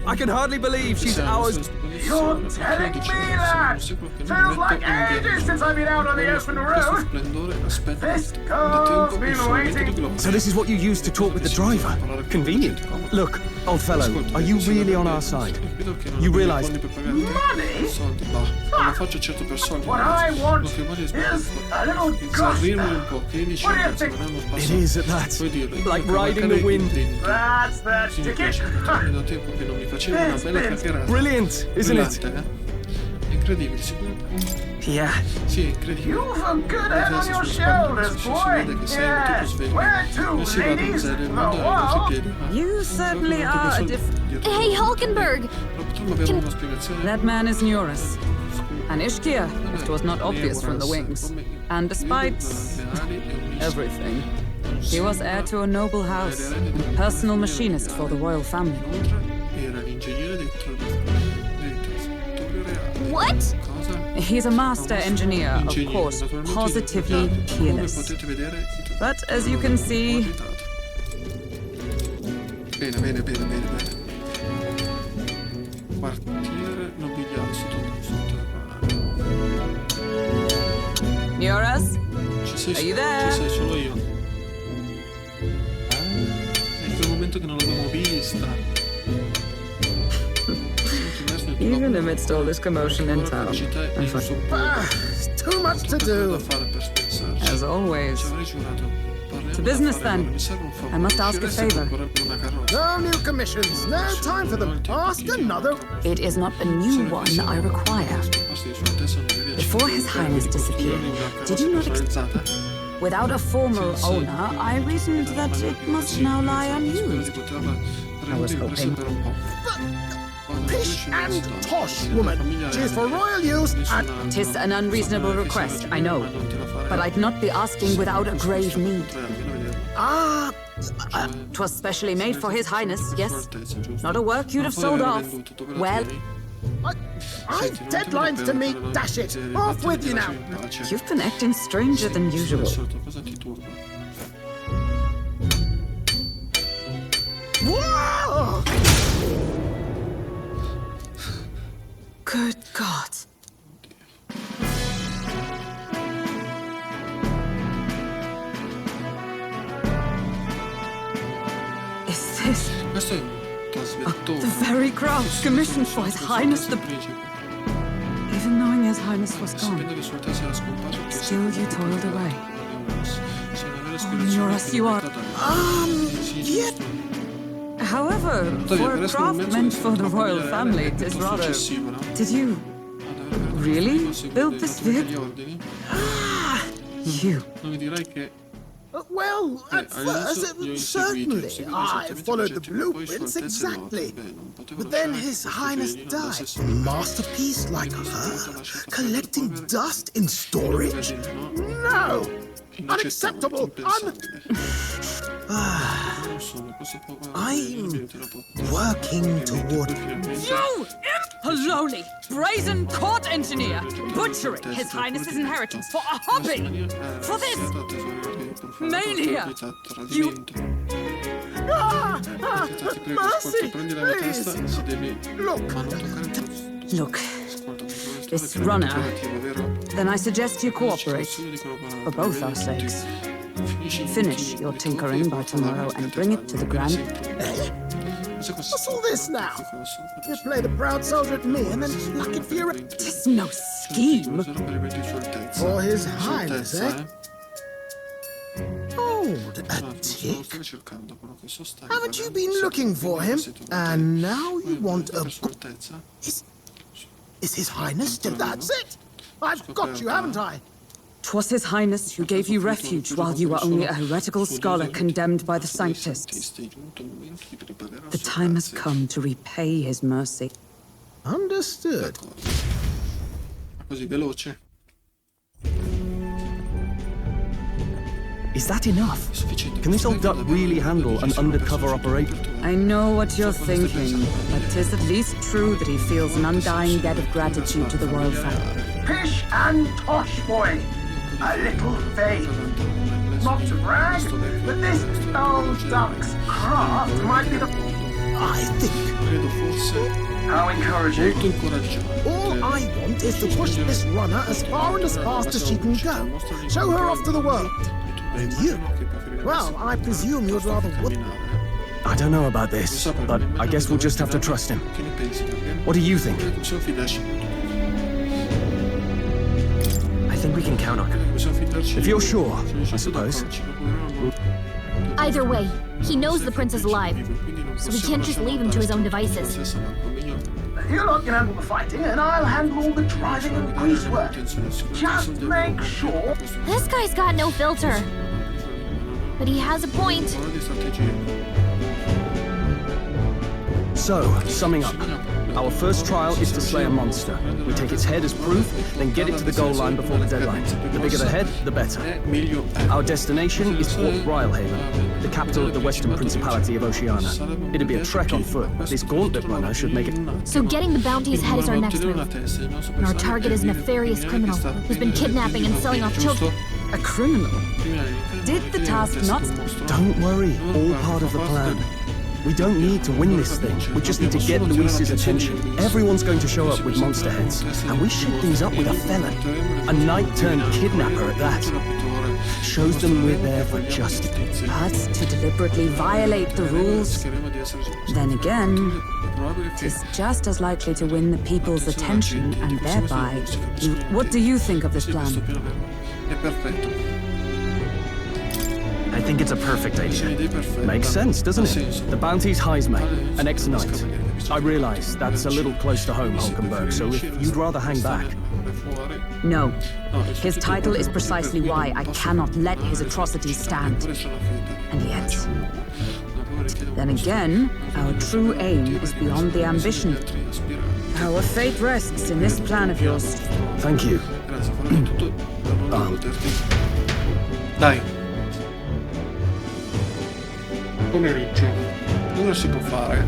I can hardly believe she's ours. You're telling me that? Feels like ages since I've been out on the open road. This girl's been waiting. So this is what you use to talk with the driver? Convenient. Look, old fellow, are you really on our side? You realize... Money? What I want is a little gusto. What do you think? It is at that. Like riding the wind. That's the ticket. Brilliant, isn't it? Incredibile, Yeah. sì, incredibile. You've a good head on your shoulders, boy. Yeah. Where to, ladies? The world? You certainly are a different... Hey, Hulkenberg! That man is Neuras. An Ishkia, if it was not obvious from the wings. And despite everything, he was heir to a noble house and personal machinist for the royal family. What? He's a master engineer, of course, positively peerless. But as you can see... Bene, bene, bene, bene, bene. Quartiere nobiliare sotterraneo. Neuras? Ci sei, Are you there? ci sei solo io. È in quel momento che non l'abbiamo vista. Even amidst all this commotion in town, Too much to do. as always. To business then. I must ask a favor. No new commissions. No time for them. Ask another. It is not a new one I require. Before His Highness disappeared, did you not without a formal owner, I reasoned that it must now lie unused. I was hoping. Pish and tosh, woman. She's for royal use and... 'Tis an unreasonable request, I know. But I'd not be asking without a grave need. 'Twas specially made for His Highness, yes? Not a work you'd have sold off. Well... I've deadlines to meet, dash it. Off with you now. You've been acting stranger than usual. Whoa! Good God. Is this... Questo è un trasmettore. the very craft commissioned for His Highness the... Even knowing His Highness was gone, still you toiled away. Oh, Neuras, you are... Yet... However, for a craft meant for the royal family, it is rather... Did you really build this vehicle? You. Well, at first, certainly. I followed the blueprints exactly. But then His Highness died. A masterpiece like her? Collecting dust in storage? No! Unacceptable! I'm working toward... You impaloni! Brazen court engineer! Butchering His Highness's inheritance for a hobby! For this... mania! You... Mercy! Please! Look, this runner... Then I suggest you cooperate. For both our sakes. Finish your tinkering by tomorrow and bring it to the Grand... What's all this now? You play the proud soldier at me and then luck it for your... 'Tis no scheme. For His Highness, eh? Hold a tick. Haven't you been looking for him? And now you want a... Is His Highness still... That's it! I've got you, haven't I? 'Twas His Highness who gave you refuge while you were only a heretical scholar condemned by the Sanctists. The time has come to repay His mercy. Understood. Così veloce. Is that enough? Can this old duck really handle an undercover operation? I know what you're thinking, but 'tis at least true that he feels an undying debt of gratitude to the royal family. Pish and tosh, boy. A little vague. Not to brag, but this old duck's craft might be the... I think. Credo forse How encouraging. molto incoraggiante. All I want is to push this runner as far and as fast as she can go. Show her off to the world. And you? Well, I presume you'd rather whoop. I don't know about this, but I guess we'll just have to trust him. Che ne pensi, Gabriele? What do you think? Possiamo fidarci. I think we can count on him. Possiamo fidarci. If you're sure, I suppose. Either way, he knows the prince is alive, so we can't just leave him to his own devices. You lot can handle the fighting, and I'll handle all the driving and police work. Just make sure. This guy's got no filter. But he has a point. So, summing up. Our first trial is to slay a monster. We take its head as proof, then get it to the goal line before the deadline. The bigger the head, the better. Our destination is Fort Rhylehaven, the capital of the Western Principality of Oceania. It'd be a trek on foot, but this gauntlet runner should make it. So getting the bounty's head is our next move. And our target is a nefarious criminal who's been kidnapping and selling off children. A criminal? Did the task not... Don't worry, all part of the plan. We don't need to win this thing. We just need to get Luis's attention. Everyone's going to show up with monster heads, and we shake things up with a felon. A knight-turned-kidnapper at that. Shows them we're there for justice. But to deliberately violate the rules, then again, is just as likely to win the people's attention and thereby... What do you think of this plan? È perfetto. I think it's a perfect idea. Makes sense, doesn't it? The bounty's Heisme, an ex-knight. I realize that's a little close to home, Hulkenberg, so if you'd rather hang back... No. His title is precisely why I cannot let his atrocities stand. And yet... Then again, our true aim is beyond the ambition. Our fate rests in this plan of yours. Thank you. Dai. Pomeriggio. Ora si può fare.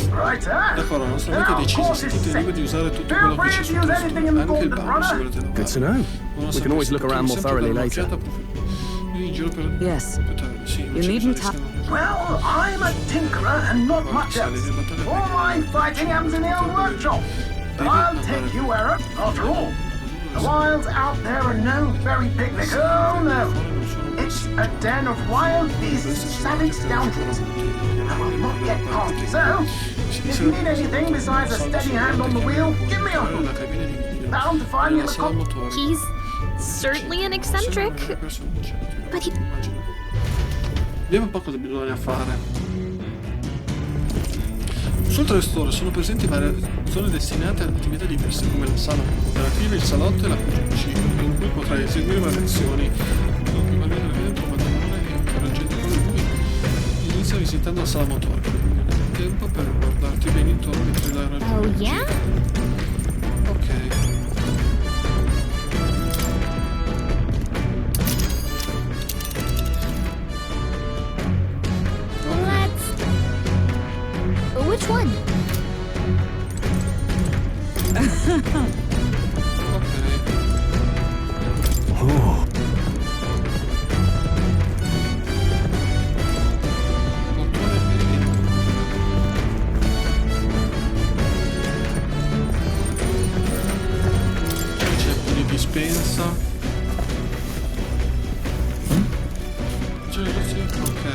D'accordo, la nostra mente è decisa. Siete liberi di usare tutto quello che c'è sul testo, anche il basso se volete Good to know. We can always look around more thoroughly later. Yes. You needn't have... Well, I'm a tinkerer and not much else. All my fighting happens in the old workshop. But I'll take you, Eric, after all. The wilds out there are no fairy picnic. Oh, no. It's a den of wild beasts, savage scoundrels. I will not get past it. So, if you need anything besides a steady hand on the wheel, give me a hoot. Bound to find me in the cock. He's certainly an eccentric, but he... Vediamo un po' cosa bisogna fare. Sul restore sono presenti varie zone destinate ad attività diverse, come la sala operativa, il salotto e la cucina, in cui potrai eseguire varie azioni. Inizia visitando la sala motori, quindi non hai tempo per guardarti bene intorno mentre dai ragione. Oh, yeah? Ok. Which one? Oh. C'è un po' di dispensa. C'è ok.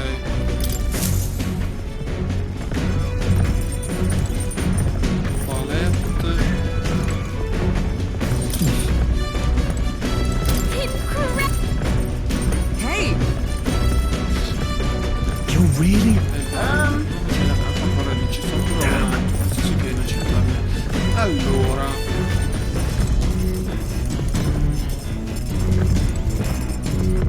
Really? Allora,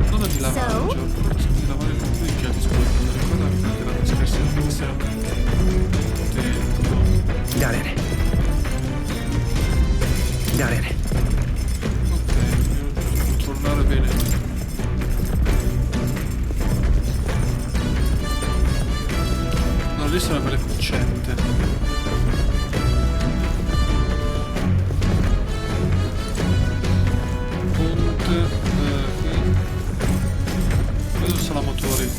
zona di lavaggio, di lavare il futuro di già disponibile. Ricordate che la scarsa Got it. Got it. Ok, devo controllare bene. Lì sarebbe le cuccette. Ponte qui. Vedo sala motori.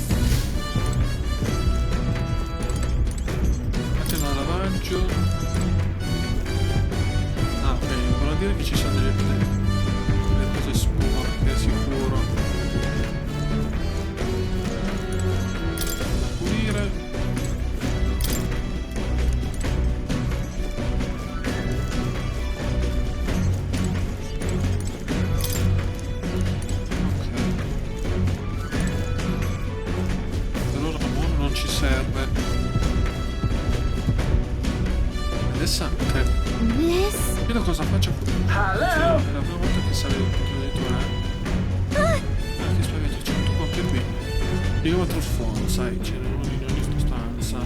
serve. Interessante. Vedo cosa faccio. È la prima volta che sale addirittura. Che spavento, c'è un tubo anche qui. Io metro sfondo, sai, ce n'è uno in ogni stanza.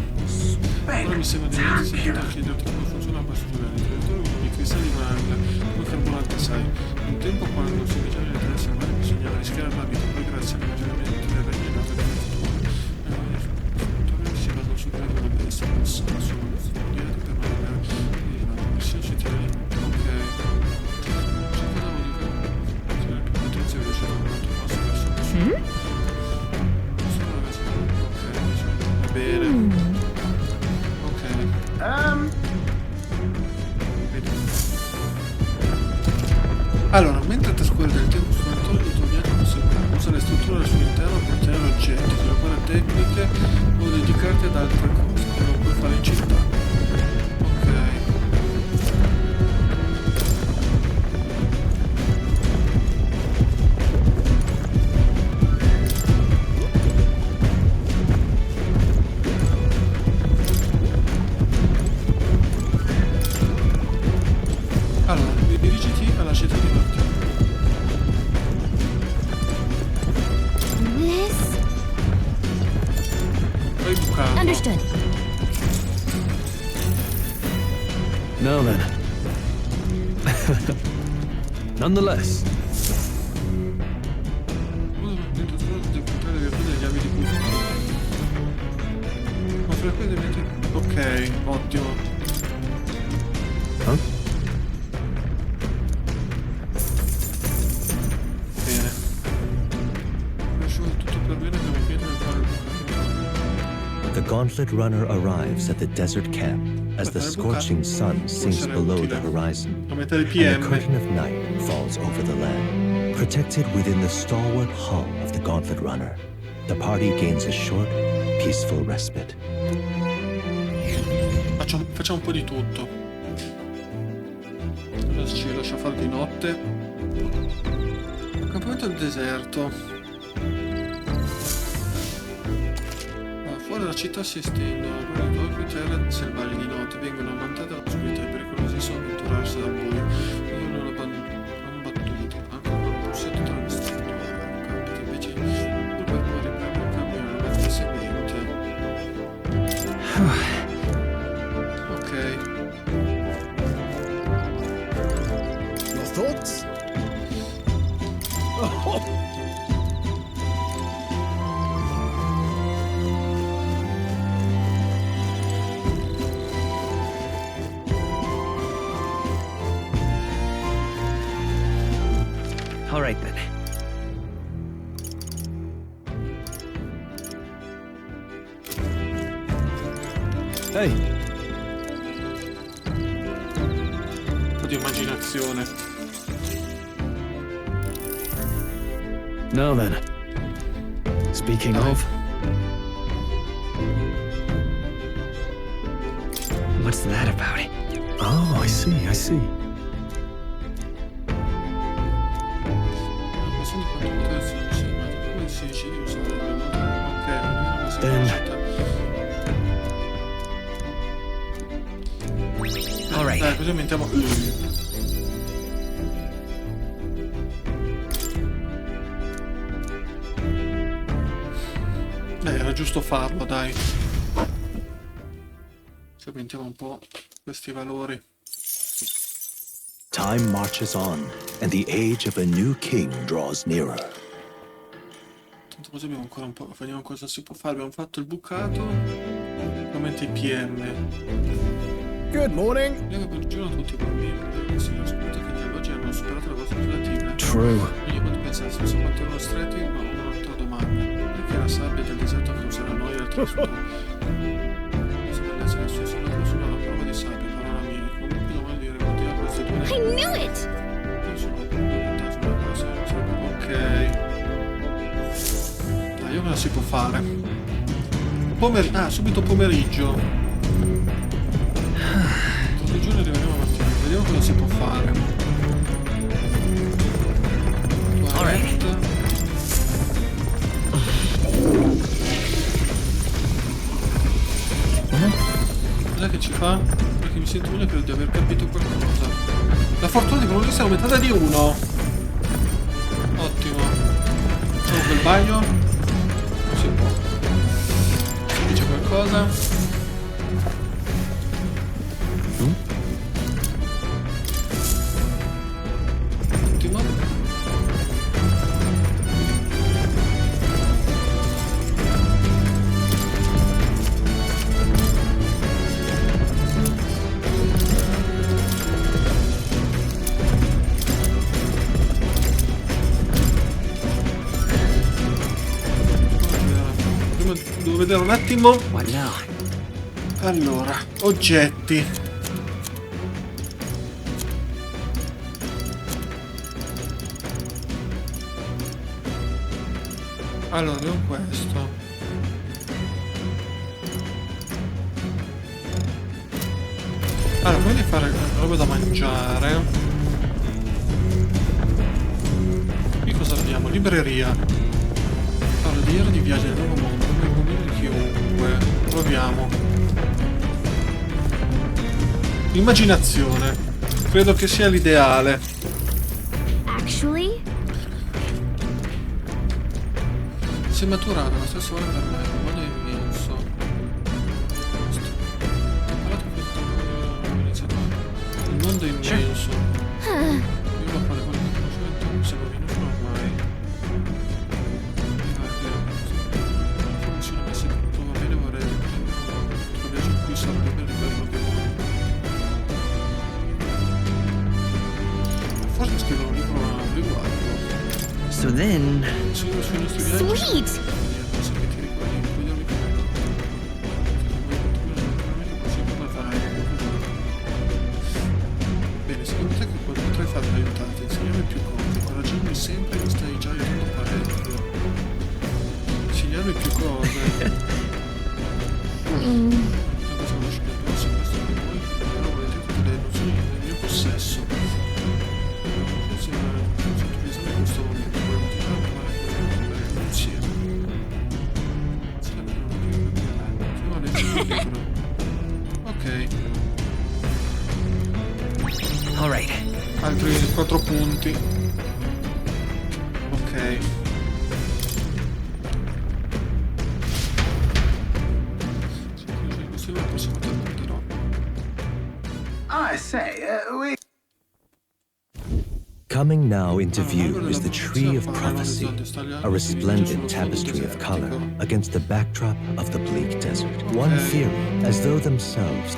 Ora mi sembra di aver sentito chiederti come funziona questo livello. Il creatore uno di cristalli magna, come carburante, sai. Un tempo quando si viaggiava nelle terre selvagge bisognava rischiare la vita, poi grazie ai miglioramenti del regno nato di fortuna. Si è basato su quello che è stato passato, sono studiati per non avere versione sui titoli. Ok. Cercavo di vedere più potenza e velocità quanto posso verso il nessuno. Ok, va bene. Ok. Vedi. Allora, mentre trascorre del tempo sul territorio, il tuo viaggio conseguente usa le strutture al suo interno per ottenere oggetti, sviluppare tecniche o dedicarti ad altre cose che non puoi fare in città. Ok. Allora, dirigiti alla città di Martino. Poi bucato. Understood. Now then. Nonetheless. Dentro solo di portare le virtù degli abiti pubblici. Ma frequentemente. Ok, ottimo. Huh? Bene. Lascio tutto per bene, abbiamo finito di fare il bucato. The gauntlet runner arrives at the desert camp as the scorching sun sinks below the horizon, A metà di and a PM. curtain of night falls over the land. Protected within the stalwart hull of the gauntlet runner, the party gains a short, peaceful respite. Facciamo un po' di tutto. Cosa ci lascia fare di notte? Campamento del deserto. Fuori dalla città si estendono le terre selvagge di notte, vengono ammantate dall'oscurità e pericolosi sono avventurarsi dal buio. Non battuto, anche un pulsetto tra le strutture. Campati invece per riprendere il cammino nella mezza seguente. Ok. Your thoughts? All right then. Hey, Un po' di immaginazione. now then. Speaking of, what's that about? Oh, I see. Questione di quanto potere si usa, ma come si decide di usare le note? Ok, una Then- città. All right. Dai, così aumentiamo qui. Era giusto farlo, dai. Se aumentiamo un po' questi valori. Time marches on, and the age of a new king draws nearer. Tanto così abbiamo ancora un po'. Vediamo cosa si può fare. Abbiamo fatto il bucato. Aumenta i PM. Good morning. Lega buongiorno a tutti i bambini. Sì, ho scoperto che gli alloggi hanno superato la vostra aspettative. True. Quindi quando pensate, non so quanto erano stretti, ma ho un'altra domanda. Perché la sabbia del deserto causerà noi al trasferto? Se dell'essere associato sulla prova di sabbia, parola mia, comunque domani di rivoltare queste due. I knew it! Non sono due fantasmi, una cosa non sarebbe. Ok. Dai, io cosa si può fare? Subito pomeriggio. Tutti i giorni arriveremo a mattina. Vediamo cosa si può fare. ci fa? Perché mi sento uno e credo di aver capito qualcosa. La fortuna di protagonista è aumentata di 1. Ottimo. Facciamo quel bagno. Non si può. Si dice qualcosa. Ottimo. Devo vedere un attimo. Allora, oggetti. Allora, abbiamo questo. Allora, prima di fare roba da mangiare. Qui cosa abbiamo? Libreria. Allora, diario di viaggio nel nuovo mondo. Chiunque. Proviamo. Immaginazione. Credo che sia l'ideale. Actually? Si è maturato la stessa ora per me, il mondo è immenso. Il mondo è immenso. Io lo fare qualche conoscimento, non siamo venuti ormai. Funziona se tutto va bene, vorrei un viaggio in cui sarò libero di fare quello che vuoi. Forse scriverò un libro a riguardo. So then... Sweet! Bene, secondo te che cosa potrei fare per aiutarti? Insegnarmi più cose, incoraggiarmi sempre che stai già aiutando parecchio. Insegnarmi più cose. Cosa conosci più addosso, questo che voi non volete tutte le nozioni nel mio possesso. Forse utilizzare questo momento per motivare a fare insieme. Ok. Alright. Altri 4 punti. Ok. Questo è il prossimo che porterò. I say, we... Coming now into view is the Tree of Prophecy, a resplendent tapestry of color against the backdrop of the bleak desert. One theory, as though themselves...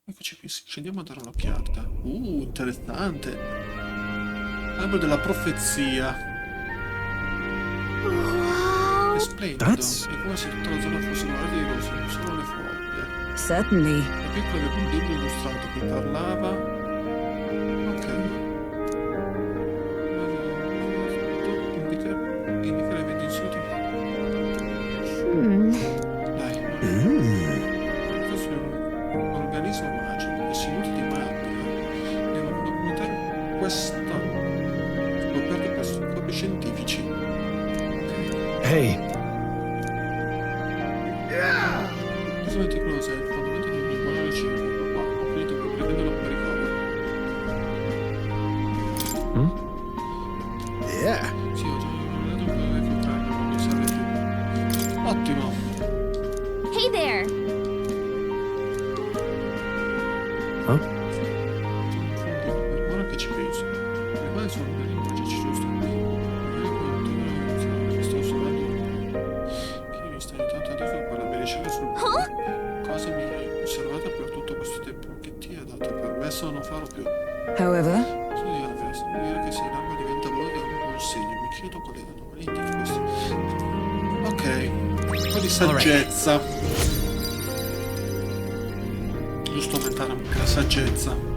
Eccoci qui, scendiamo a dare un'occhiata. Interessante. Albero della profezia. È splendido. È come se tutta la zona fosse guardata di rosso, non solo le foglie. Certainly. La piccola del un libro illustrato che parlava. Ok. Indicare eventi insoliti. Dai. Questo è un organismo magico che si nutre di magia. Devono documentare questa scoperta per scopi scientifici. Hey. Questo meticoloso è il fondamento di ogni buona ricerca. Qua, ho finito per riprenderlo come ricovero. Yeah. Sì, ho già detto che dovevo incontrarlo, non mi serve più. Ottimo. Hey there! Ora che ci penso, le quali sono le linguaggi giusto qui. Sto osservando che mi sta aiutando a dire quella medicina sul cosa mi hai osservata per tutto questo tempo che ti ha dato permesso non farlo più. However, Sono dire che se l'arma diventa veloce è un buon segno. Mi chiedo qual è la nuova Ok, un po' di saggezza. Giusto aumentare anche la saggezza.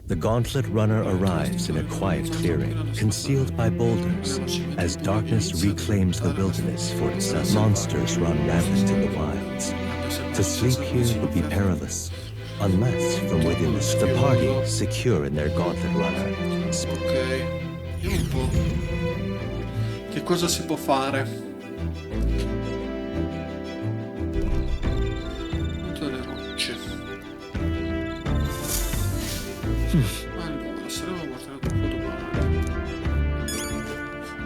The Gauntlet Runner arrives in a quiet clearing, concealed by boulders. As darkness reclaims the wilderness for itself, monsters run rampant in the wilds. To sleep here would be perilous, unless from within the party, secure in their Gauntlet Runner. Ok, vediamo un po'. Che cosa si può fare? Tutte le rocce. Allora, saremo portati un po' domani.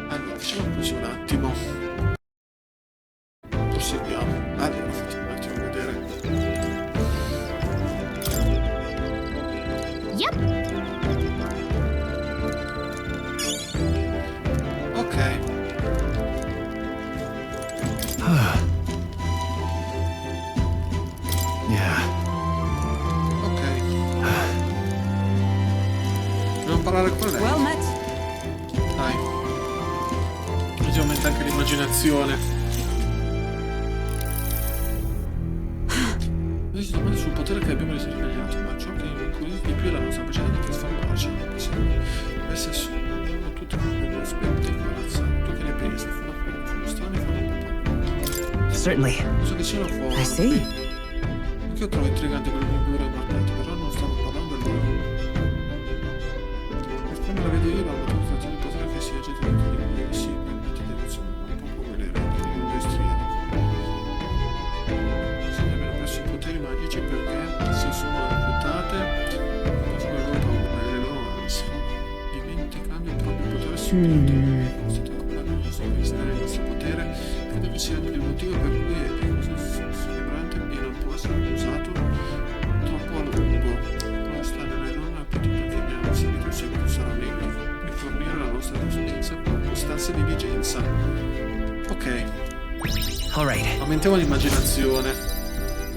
Allora, facciamo così un attimo. Proseguiamo. Allora, facciamo un attimo vedere. Yep. Ok. Yeah. Ok. Dobbiamo parlare con lei. Well met. Dai. Così aumenta anche l'immaginazione. Noi si domanda sul potere che abbiamo risvegliato, ma ciò che mi incuriosisce di più è la nostra capacità di trasformarci. Questi sono tutti quegli aspetti corazzati. Tu che ne pensi? Sono strani, fanno un po'. Certainly. So che siano fuori. I see. Anche io trovo intrigante quello che mi ora guardate, però non stavo parlando di loro. Per come la vedo io, la motorizzazione di potere che sia gente di quelli che si permette di azione, un po' come le regole di un'industriale. Bisogna avere presso i poteri magici perché si sono reclutate come loro paure e le loro ansie, dimenticando il proprio potere subito. Considerando come la nostra visitare il nostro potere, credo che sia anche il motivo per cui è così sollevante e non può essere usato troppo a lungo. Può stare nelle norme appunto che abbiamo seguito in seguito sarà meglio di fornire la nostra esperienza con costanza e diligenza. Ok. All right. Aumentiamo l'immaginazione.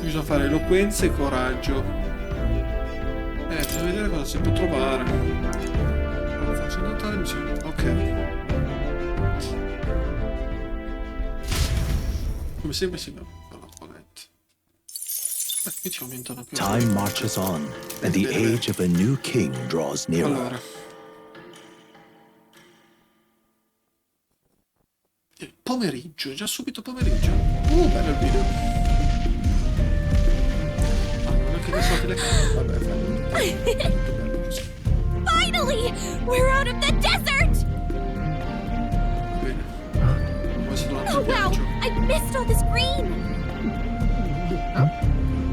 Bisogna fare eloquenza e coraggio. Bisogna vedere cosa si può trovare. Lo faccio notare, mi sembra. Ok. Come sempre si va la palette. Qui ci aumentano più. Time marches on, and the age of a new king draws nearer. Allora. Il pomeriggio, già subito pomeriggio. Bello il video. Non è che adesso te le vabbè, bello così. Finally! We're out of the desert! Bene. Questo durante Oh il wow! viaggio. I missed all this green!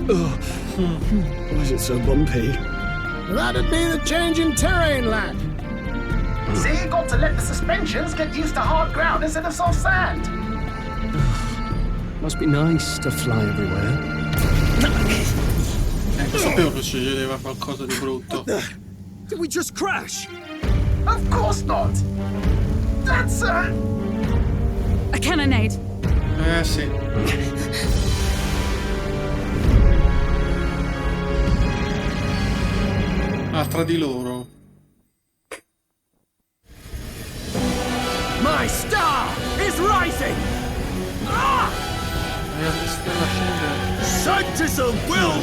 Why is it so bumpy? That'd be the change in terrain, lad. See, got to let the suspensions get used to hard ground instead of soft sand. Must be nice to fly everywhere. Sapevo che succedeva qualcosa di brutto. Did we just crash? Of course not. That's A cannonade. Sì. Tra di loro. My star is rising! Ah! La stella scende. Sanctus of will!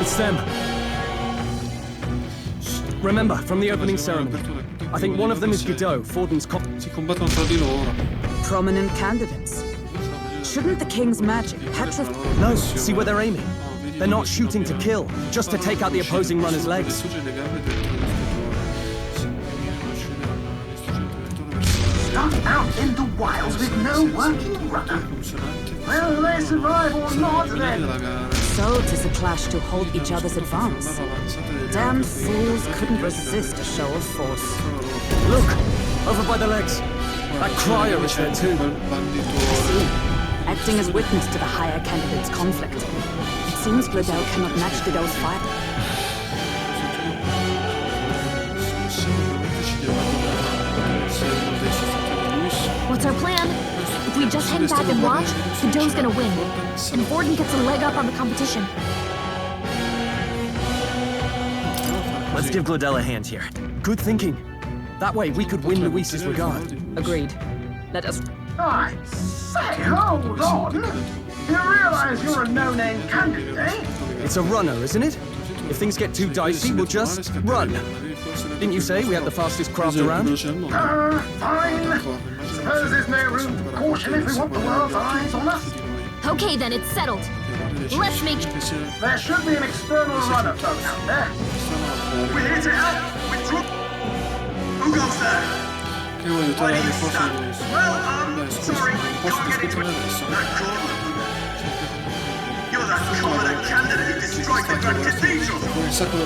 It's them. Remember, from the opening ceremony, I think one of them is Godot, Forden's cop. Si combattono tra di loro. Prominent candidates. Shouldn't the king's magic petrify? No, see where they're aiming. They're not shooting to kill, just to take out the opposing runner's legs. stuck out in the wilds with no working rudder. Will they survive or not then? So 'tis a clash to hold each other's advance. Damn fools couldn't resist a show of force. Look, over by the legs. That crier is there too. Acting as witness to the higher candidate's conflict. It seems Gladel cannot match Godot's fire. What's our plan? If we just hang back and watch, Godot's gonna win. And Forden gets a leg up on the competition. Let's give Gladel a hand here. Good thinking. That way we could win Luis's regard. Agreed. Let us... I say, hold on. You realize you're a no-name candidate, eh? It's a runner, isn't it? If things get too dicey, we'll just run. Didn't you say we had the fastest craft around? Fine. Suppose there's no room for caution if we want the world's eyes on us. Okay, then it's settled. Let's make... There should be an external runner float out there. We're here to help. Who goes there? Che vuoi tutte le cose adesso. Sorry, Non posso can't get into discutere it. adesso. You're that competent candidate who destroyed the Grand Cathedral. Un sacco di...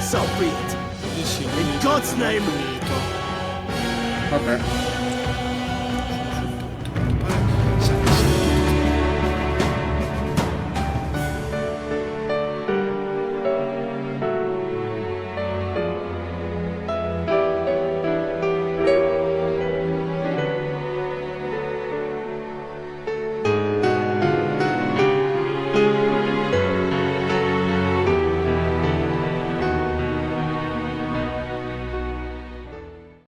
So be it. Sì, In God's name. Vabbè.